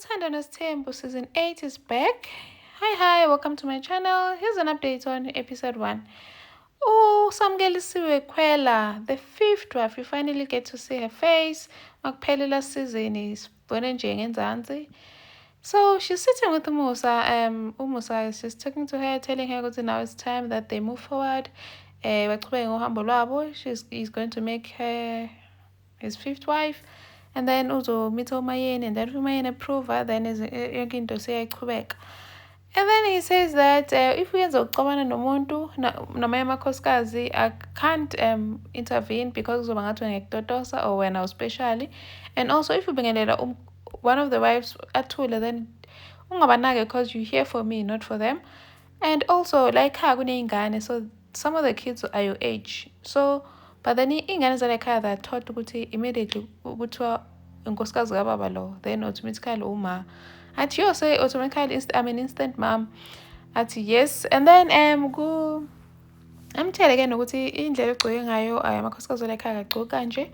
Uthando Nesithembu season 8 is back. Hi, welcome to my channel. Here's an update on episode 1. Samgelisiwe Khwela, the fifth wife, you finally get to see her face. Makuphelela season is Zanzi. So she's sitting with Umusa. Umusa is just talking to her, telling her that now it's time that they move forward. He's going to make her his fifth wife, and then also meet umayeni, and then umayeni approve her, then yonke into seyayichubeka. And then he says that if uyenza ukuxabana nomuntu noma amakhosikazi, I can't intervene because kuzoba ngathi ngekutotosa or wena especially. And also if ubingelela one of the wives athule, then ungabanake because you're here for me, not for them. And also like kuneyingane, so some of the kids are your age, so but then iy'ngane zalekhaya they're taught ukuthi immediately kuthiwa unkosikazi kababa lo, then automatically uma athi yo say automatically I'm an instant mom athi yes. And then amtshele-ke nokuthi indlela egcoke ngayo amakhosikazi walekhaya akagcoki kanje.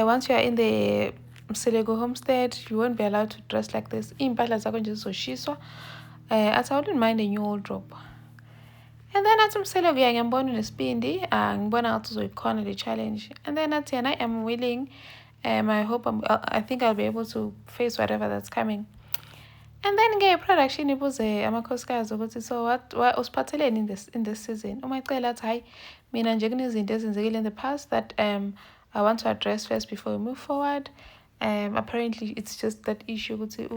Once you are in the Msilego homestead, you won't be allowed to dress like this. Iy'mpahla zakho nje zizoshiswa. Athi I wouldn't mind a new wardrobe. And then athi Mseleko ngiyambona unesibindi, ngibona ngathi uzoyikhona le challenge. And then athi yena I'm willing, I think I'll be able to face whatever that's coming. And then production ibuze amakhosikazi ukuthi so what usiphatheleni in this season. Umacele athi hayi mina nje kunezinto ezenzekile in the past that I want to address first before we move forward. Apparently it's just that issue ukuthi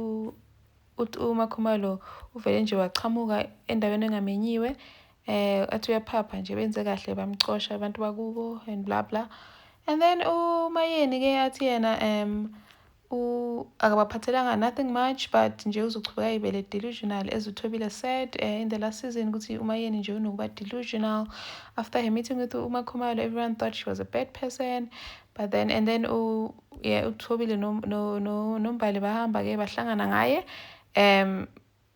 uMakhumalo uvele nje wachamuka endaweni engamenyiwe. Athi uyaphapha nje benze kahle bamcosha abantu bakubo and blah blah. And then umayeni-ke athi yena akabaphathelanga nothing much, but nje uzochubeka ibele delusional, as uThobile said in the last season ukuthi umayeni nje unokuba delusional. After her meeting with uMakhumalo, everyone thought she was a bad person, but then uThobile noMbali bahamba-ke bahlangana ngaye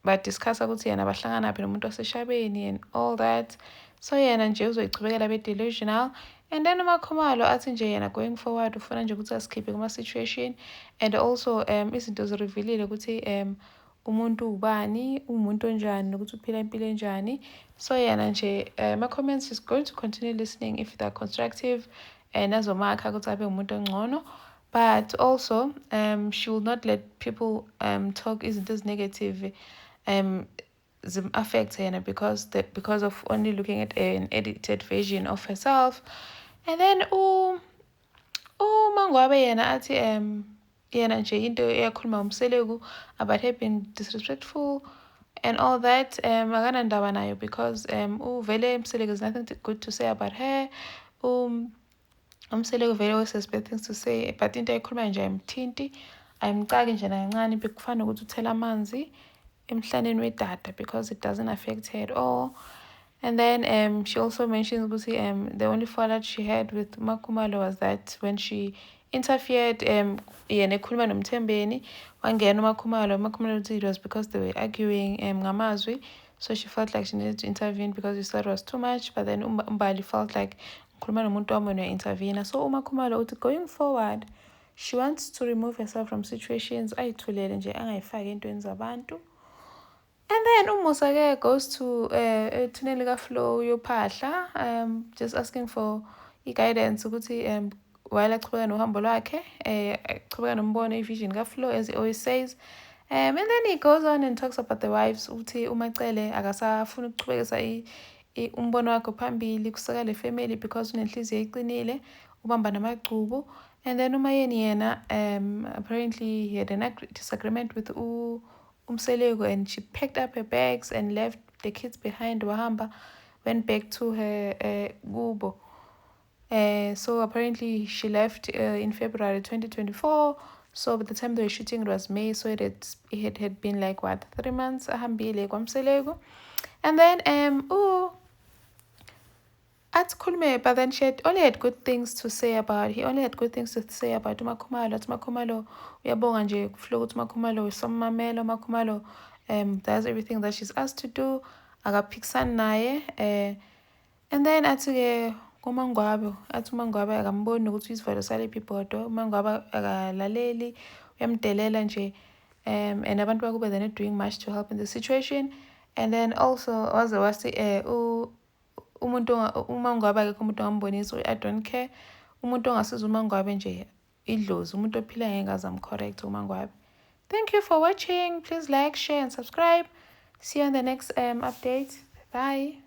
badiscussa ukuthi yena bahlangana phi nomuntu waseshabeni and all that. So yena nje uzoyichubekela be-delusional. And then uMakhumalo athi nje yena going forward ufuna nje ukuthi asikhiphe kuma-situation, and also izinto zirevealile ukuthi umuntu ubani, umuntu onjani, nokuthi uphila impilo enjani. So yena nje ama-comments is going to continue listening if they're constructive nazomakha ukuthi abe umuntu ongcono. But also she will not let people talk izinto ezinegative affect her because of only looking at an edited version of herself. And then uMangwabe yena athi yena nje into eyakhuluma uMseleku about her being disrespectful and all that akanandaba nayo because uvele Mseleku has nothing good to say about her. Umseleku vele always has bad things to say, but into ayikhuluma nje ayimthinti, ayimcaki nje nakancane bekufana ukuthi uthela amanzi emhlaneni wedada because it doesn't affect her at all. And then she also mentions ukuthi the only fallout she had with Makhumalo was that when she interfered yena ekhuluma noMthembeni wangena uMakhumalo uthi it was because they were arguing ngamazwi, so she felt like she needed to intervene because she thought it was too much. But then Mbali felt like ngikhuluma nomuntu wami wena intervene. So uMakhumalo uthi going forward she wants to remove herself from situations ayithulele nje angayifaki entweni zabantu. And then Umusa goes to ethuneni likaFlo yophahla, just asking for guidance ukuthi while achubeka nohambo lwakhe achubeka nombono ivision kaFlo, as he always says. And then he goes on and talks about the wives ukuthi uMacele akasafuna ukuchubekisa umbono wakhe phambili kusaka le family because unenhliziyo eqinile ubamba namagcubu. And then umayeni yena apparently he had a disagreement with Umseleko, and she packed up her bags and left the kids behind. Wahamba went back to her Gubo. So apparently she left in February 2024. So by the time they were shooting it was May, so it had been like 3 months ahambile kwaMseleko. And then but then he only had good things to say about uMakhumalo. Athi Makhumalo uyabonga nje kuFlo ukuthi Makhumalo usamamela, Makhumalo does everything that she's asked to do, akaphikisani naye. And then athi-ke uMangwabe akamboni ukuthi izivalo salephi ibhodo. uMangwabe akalaleli, uyamdelela nje and abantu bakuba they're not doing much to help in the situation. And then also waze wasi umuntu uma ngabe akekho umuntu ongambonisa I don't care, umuntu ongasiza uma ngabe nje idlozi, umuntu ophila ngeke aze correct uma ngabe. Thank you for watching. Please like, share and subscribe. See you on the next update. Bye.